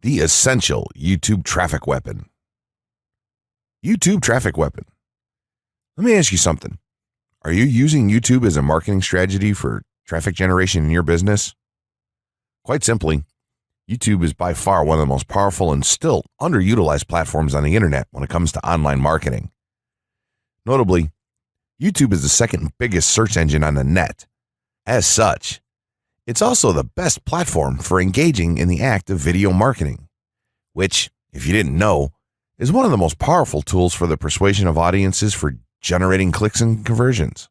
The essential YouTube traffic weapon. YouTube traffic weapon. Let me ask you something. Are you using YouTube as a marketing strategy for traffic generation in your business? Quite simply, YouTube is by far one of the most powerful and still underutilized platforms on the internet when it comes to online marketing. Notably, YouTube is the second biggest search engine on the net. As such, it's also the best platform for engaging in the act of video marketing, which, if you didn't know, is one of the most powerful tools for the persuasion of audiences for generating clicks and conversions.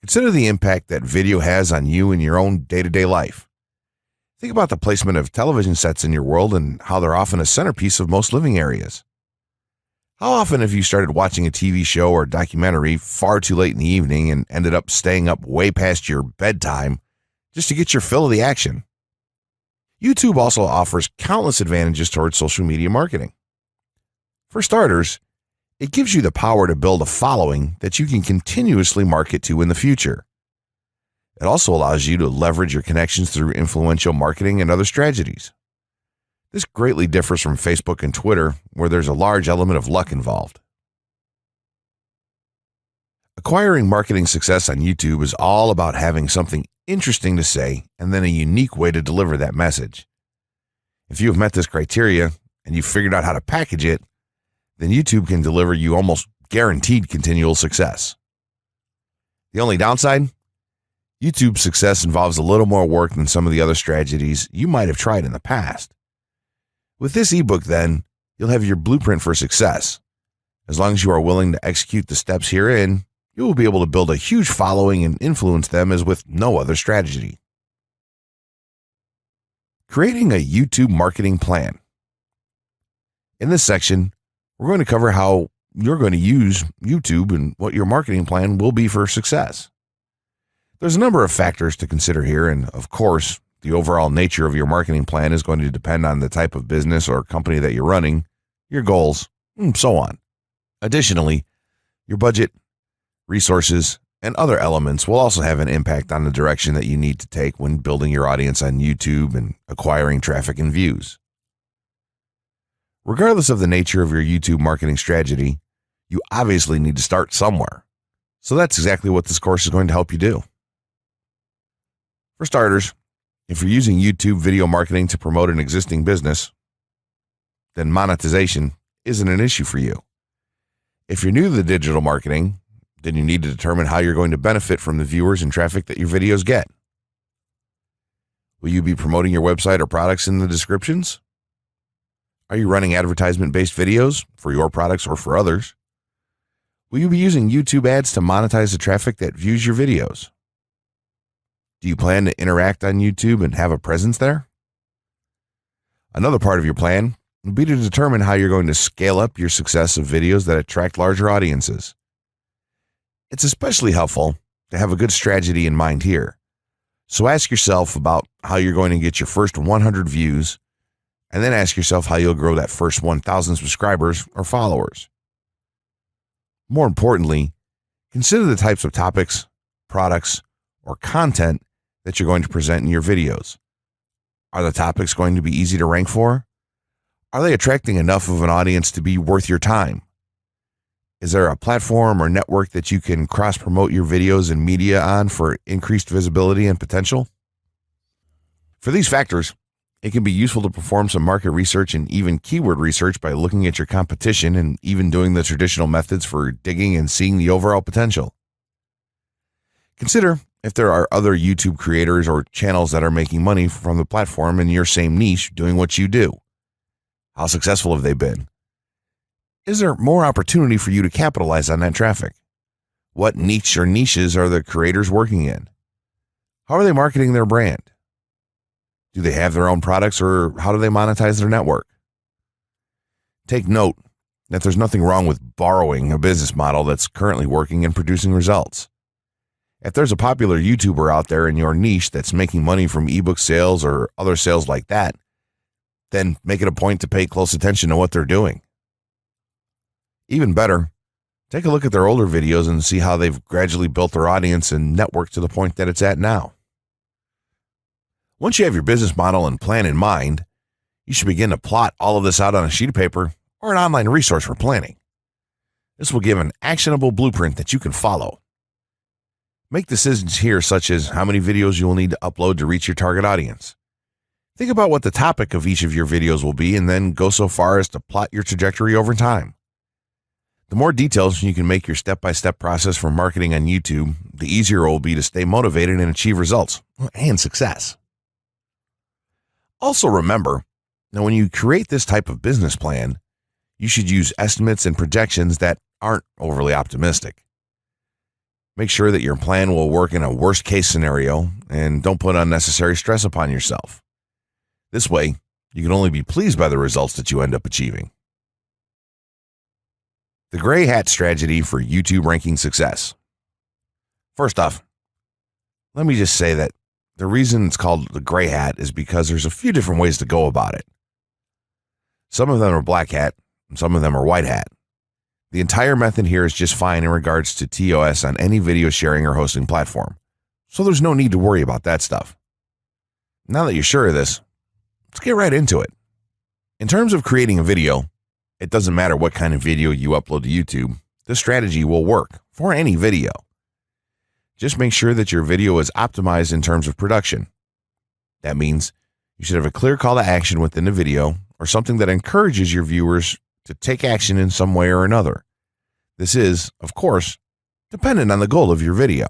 Consider the impact that video has on you in your own day-to-day life. Think about the placement of television sets in your world and how they're often a centerpiece of most living areas. How often have you started watching a TV show or documentary far too late in the evening and ended up staying up way past your bedtime just to get your fill of the action? YouTube also offers countless advantages towards social media marketing. For starters, it gives you the power to build a following that you can continuously market to in the future. It also allows you to leverage your connections through influential marketing and other strategies. This greatly differs from Facebook and Twitter, where there's a large element of luck involved. Acquiring marketing success on YouTube is all about having something interesting to say and then a unique way to deliver that message. If you have met this criteria and you've figured out how to package it, then YouTube can deliver you almost guaranteed continual success. The only downside? YouTube's success involves a little more work than some of the other strategies you might have tried in the past. With this ebook, then, you'll have your blueprint for success. As long as you are willing to execute the steps herein, you will be able to build a huge following and influence them as with no other strategy. Creating a YouTube marketing plan. In this section, we're going to cover how you're going to use YouTube and what your marketing plan will be for success. There's a number of factors to consider here, and of course, the overall nature of your marketing plan is going to depend on the type of business or company that you're running, your goals, and so on. Additionally, your budget, resources, and other elements will also have an impact on the direction that you need to take when building your audience on YouTube and acquiring traffic and views. Regardless of the nature of your YouTube marketing strategy, you obviously need to start somewhere. So that's exactly what this course is going to help you do. For starters, if you're using YouTube video marketing to promote an existing business, then monetization isn't an issue for you. If you're new to the digital marketing, then you need to determine how you're going to benefit from the viewers and traffic that your videos get. Will you be promoting your website or products in the descriptions? Are you running advertisement-based videos for your products or for others? Will you be using YouTube ads to monetize the traffic that views your videos? Do you plan to interact on YouTube and have a presence there? Another part of your plan would be to determine how you're going to scale up your success of videos that attract larger audiences. It's especially helpful to have a good strategy in mind here. So ask yourself about how you're going to get your first 100 views, and then ask yourself how you'll grow that first 1,000 subscribers or followers. More importantly, consider the types of topics, products, or content that you're going to present in your videos. Are the topics going to be easy to rank for? Are they attracting enough of an audience to be worth your time? Is there a platform or network that you can cross-promote your videos and media on for increased visibility and potential? For these factors, it can be useful to perform some market research and even keyword research by looking at your competition and even doing the traditional methods for digging and seeing the overall potential. Consider if there are other YouTube creators or channels that are making money from the platform in your same niche doing what you do. How successful have they been? Is there more opportunity for you to capitalize on that traffic? What niche or niches are the creators working in? How are they marketing their brand? Do they have their own products, or how do they monetize their network? Take note that there's nothing wrong with borrowing a business model that's currently working and producing results. If there's a popular YouTuber out there in your niche that's making money from ebook sales or other sales like that, then make it a point to pay close attention to what they're doing. Even better, take a look at their older videos and see how they've gradually built their audience and network to the point that it's at now. Once you have your business model and plan in mind, You should begin to plot all of this out on a sheet of paper or an online resource for planning. This will give an actionable blueprint that you can follow. Make decisions here such as how many videos you will need to upload to reach your target audience. Think about what the topic of each of your videos will be and then go so far as to plot your trajectory over time. The more details you can make your step-by-step process for marketing on YouTube, the easier it will be to stay motivated and achieve results and success. Also remember, now when you create this type of business plan, you should use estimates and projections that aren't overly optimistic. Make sure that your plan will work in a worst-case scenario and don't put unnecessary stress upon yourself. This way, you can only be pleased by the results that you end up achieving. The gray hat strategy for YouTube ranking success. First off, let me just say that the reason it's called the gray hat is because there's a few different ways to go about it. Some of them are black hat, and some of them are white hat. The entire method here is just fine in regards to TOS on any video sharing or hosting platform, so there's no need to worry about that stuff. Now that you're sure of this, let's get right into it. In terms of creating a video, it doesn't matter what kind of video you upload to YouTube, this strategy will work for any video. Just make sure that your video is optimized in terms of production. That means you should have a clear call to action within the video or something that encourages your viewers to take action in some way or another. This is, of course, dependent on the goal of your video.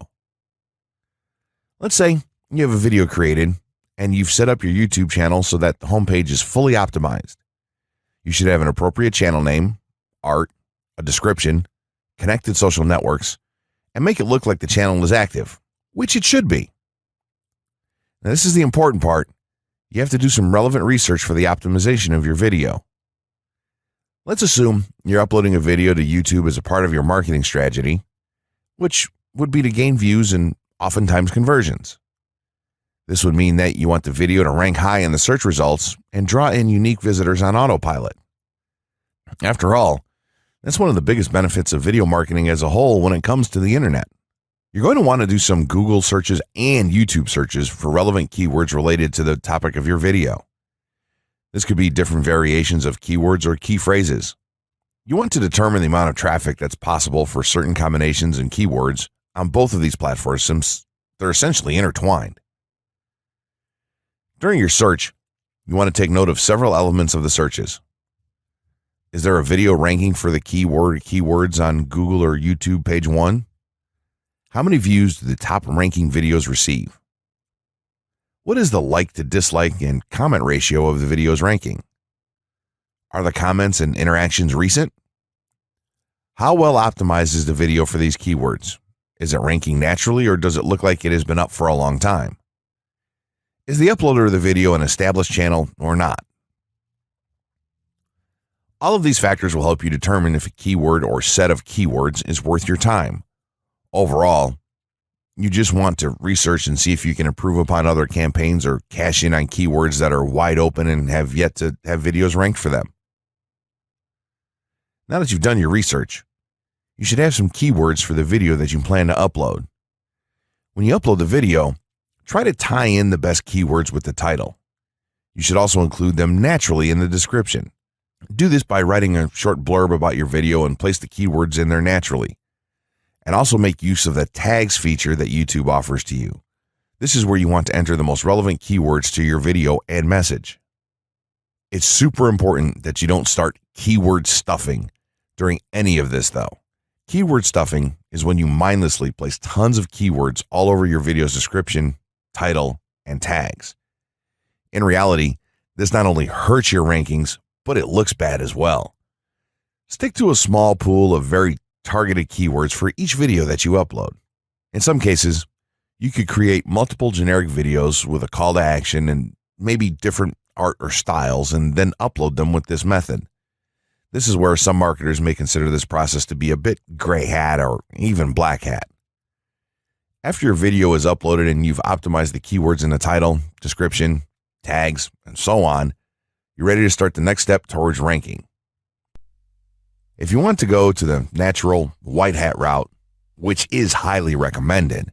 Let's say you have a video created and you've set up your YouTube channel so that the homepage is fully optimized. You should have an appropriate channel name, art, a description, connected social networks, and make it look like the channel is active, which it should be. Now, this is the important part. You have to do some relevant research for the optimization of your video. Let's assume you're uploading a video to YouTube as a part of your marketing strategy, which would be to gain views and oftentimes conversions. This would mean that you want the video to rank high in the search results and draw in unique visitors on autopilot. After all, that's one of the biggest benefits of video marketing as a whole when it comes to the internet. You're going to want to do some Google searches and YouTube searches for relevant keywords related to the topic of your video. This could be different variations of keywords or key phrases. You want to determine the amount of traffic that's possible for certain combinations and keywords on both of these platforms since they're essentially intertwined. During your search, you want to take note of several elements of the searches. Is there a video ranking for the keywords on Google or YouTube page 1? How many views do the top ranking videos receive? What is the like to dislike and comment ratio of the video's ranking? Are the comments and interactions recent? How well optimized is the video for these keywords? Is it ranking naturally or does it look like it has been up for a long time? Is the uploader of the video an established channel or not? All of these factors will help you determine if a keyword or set of keywords is worth your time. Overall, you just want to research and see if you can improve upon other campaigns or cash in on keywords that are wide open and have yet to have videos ranked for them. Now that you've done your research, you should have some keywords for the video that you plan to upload. When you upload the video, try to tie in the best keywords with the title. You should also include them naturally in the description. Do this by writing a short blurb about your video and place the keywords in there naturally. And also make use of the tags feature that YouTube offers to you. This is where you want to enter the most relevant keywords to your video and message. It's super important that you don't start keyword stuffing during any of this though. Keyword stuffing is when you mindlessly place tons of keywords all over your video's description, title, and tags. In reality, this not only hurts your rankings, but it looks bad as well. Stick to a small pool of very targeted keywords for each video that you upload. In some cases, you could create multiple generic videos with a call to action and maybe different art or styles and then upload them with this method. This is where some marketers may consider this process to be a bit gray hat or even black hat. After your video is uploaded and you've optimized the keywords in the title, description, tags, and so on, you're ready to start the next step towards ranking. If you want to go to the natural white hat route, which is highly recommended,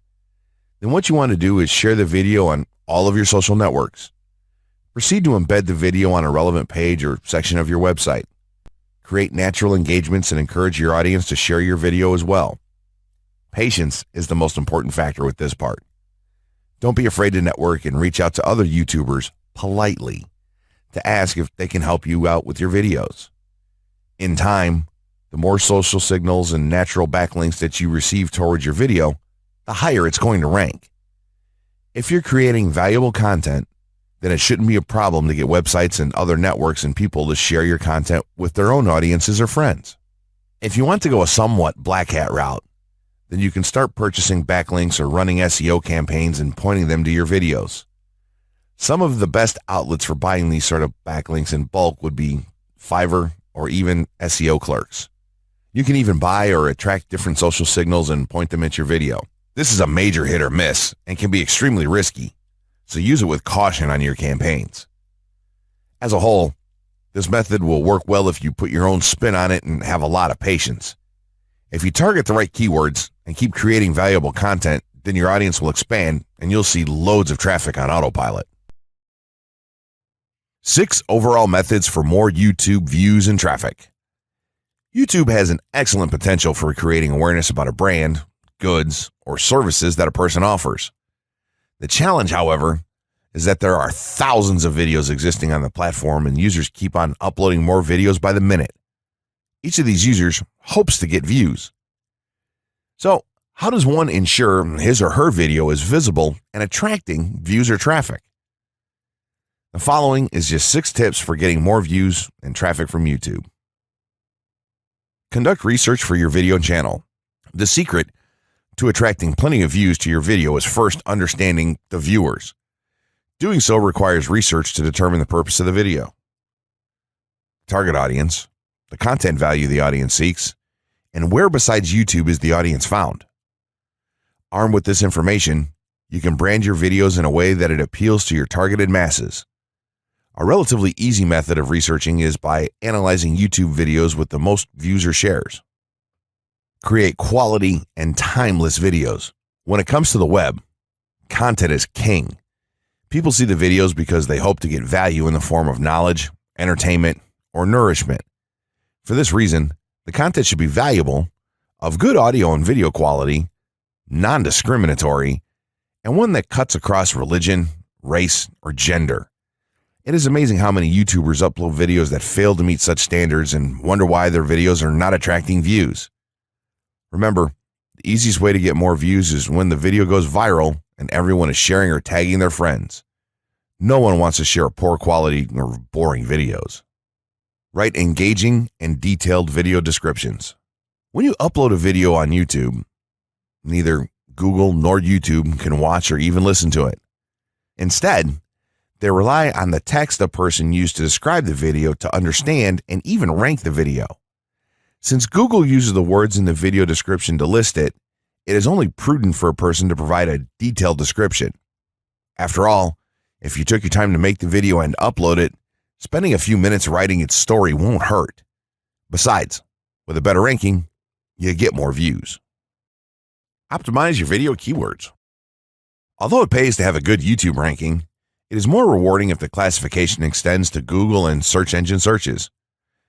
then what you want to do is share the video on all of your social networks. Proceed to embed the video on a relevant page or section of your website. Create natural engagements and encourage your audience to share your video as well. Patience is the most important factor with this part. Don't be afraid to network and reach out to other YouTubers politely to ask if they can help you out with your videos. In time, the more social signals and natural backlinks that you receive towards your video, the higher it's going to rank. If you're creating valuable content, then it shouldn't be a problem to get websites and other networks and people to share your content with their own audiences or friends. If you want to go a somewhat black hat route, then you can start purchasing backlinks or running SEO campaigns and pointing them to your videos. Some of the best outlets for buying these sort of backlinks in bulk would be Fiverr or even SEO clerks. You can even buy or attract different social signals and point them at your video. This is a major hit or miss and can be extremely risky, so use it with caution on your campaigns. As a whole, this method will work well if you put your own spin on it and have a lot of patience. If you target the right keywords and keep creating valuable content, then your audience will expand and you'll see loads of traffic on autopilot. 6 overall methods for more YouTube views and traffic. YouTube has an excellent potential for creating awareness about a brand, goods, or services that a person offers. The challenge, however, is that there are thousands of videos existing on the platform and users keep on uploading more videos by the minute. Each of these users hopes to get views. So, how does one ensure his or her video is visible and attracting views or traffic? The following is just 6 tips for getting more views and traffic from YouTube. Conduct research for your video channel. The secret to attracting plenty of views to your video is first understanding the viewers. Doing so requires research to determine the purpose of the video, target audience, the content value the audience seeks, and where besides YouTube is the audience found. Armed with this information, you can brand your videos in a way that it appeals to your targeted masses. A relatively easy method of researching is by analyzing YouTube videos with the most views or shares. Create quality and timeless videos. When it comes to the web, content is king. People see the videos because they hope to get value in the form of knowledge, entertainment, or nourishment. For this reason, the content should be valuable, of good audio and video quality, non-discriminatory, and one that cuts across religion, race, or gender. It is amazing how many YouTubers upload videos that fail to meet such standards and wonder why their videos are not attracting views. Remember, the easiest way to get more views is when the video goes viral and everyone is sharing or tagging their friends. No one wants to share poor quality or boring videos. Write engaging and detailed video descriptions. When you upload a video on YouTube, neither Google nor YouTube can watch or even listen to it. Instead, they rely on the text a person used to describe the video to understand and even rank the video. Since Google uses the words in the video description to list it, it is only prudent for a person to provide a detailed description. After all, if you took your time to make the video and upload it, spending a few minutes writing its story won't hurt. Besides, with a better ranking, you get more views. Optimize your video keywords. Although it pays to have a good YouTube ranking, it is more rewarding if the classification extends to Google and search engine searches.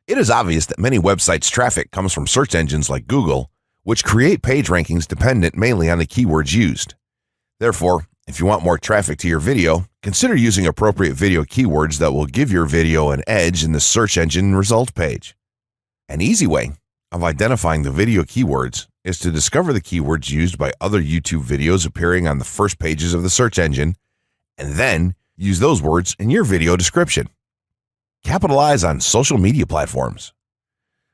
It is obvious that many websites' traffic comes from search engines like Google, which create page rankings dependent mainly on the keywords used. Therefore, if you want more traffic to your video, consider using appropriate video keywords that will give your video an edge in the search engine result page. An easy way of identifying the video keywords is to discover the keywords used by other YouTube videos appearing on the first pages of the search engine, and then use those words in your video description. Capitalize on social media platforms.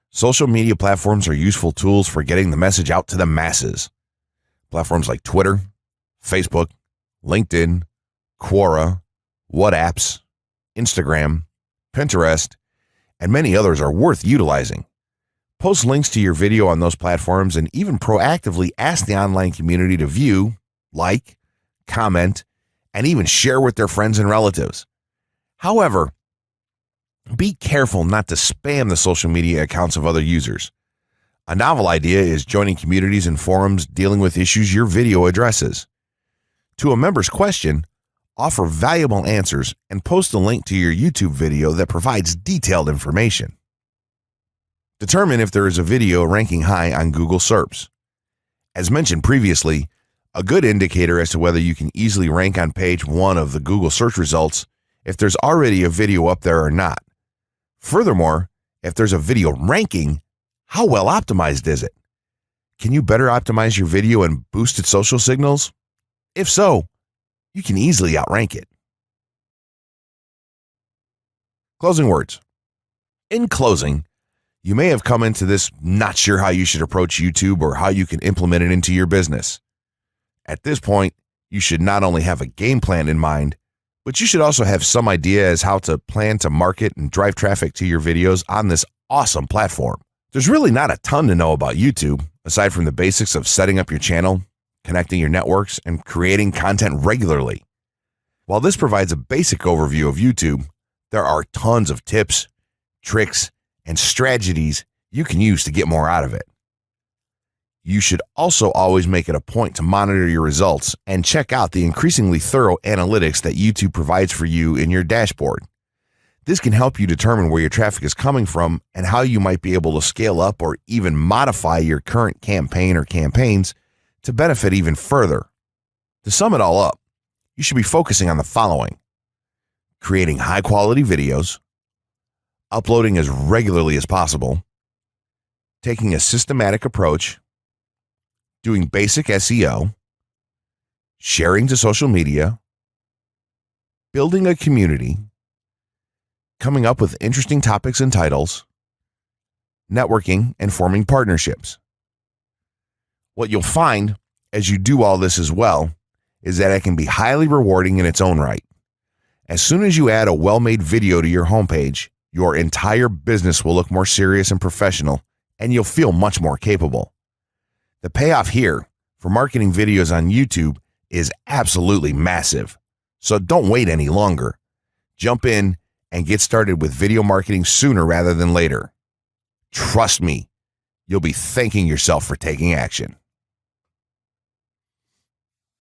Social media platforms are useful tools for getting the message out to the masses. Platforms like Twitter, Facebook, LinkedIn, Quora, WhatsApp, Instagram, Pinterest, and many others are worth utilizing. Post links to your video on those platforms and even proactively ask the online community to view, like, comment, and even share with their friends and relatives. However, be careful not to spam the social media accounts of other users. A novel idea is joining communities and forums dealing with issues your video addresses. To a member's question, offer valuable answers, and post a link to your YouTube video that provides detailed information. Determine if there is a video ranking high on Google SERPs. As mentioned previously, a good indicator as to whether you can easily rank on page 1 of the Google search results if there's already a video up there or not. Furthermore, if there's a video ranking, how well optimized is it? Can you better optimize your video and boost its social signals? If so, you can easily outrank it. Closing words. In closing, you may have come into this not sure how you should approach YouTube or how you can implement it into your business. At this point, you should not only have a game plan in mind, but you should also have some idea as how to plan to market and drive traffic to your videos on this awesome platform. There's really not a ton to know about YouTube, aside from the basics of setting up your channel, connecting your networks, and creating content regularly. While this provides a basic overview of YouTube, there are tons of tips, tricks, and strategies you can use to get more out of it. You should also always make it a point to monitor your results and check out the increasingly thorough analytics that YouTube provides for you in your dashboard. This can help you determine where your traffic is coming from and how you might be able to scale up or even modify your current campaign or campaigns to benefit even further. To sum it all up, you should be focusing on the following: creating high-quality videos, uploading as regularly as possible, taking a systematic approach, doing basic SEO, sharing to social media, building a community, coming up with interesting topics and titles, networking, and forming partnerships. What you'll find as you do all this as well is that it can be highly rewarding in its own right. As soon as you add a well-made video to your homepage, your entire business will look more serious and professional, and you'll feel much more capable. The payoff here for marketing videos on YouTube is absolutely massive. So don't wait any longer. Jump in and get started with video marketing sooner rather than later. Trust me, you'll be thanking yourself for taking action.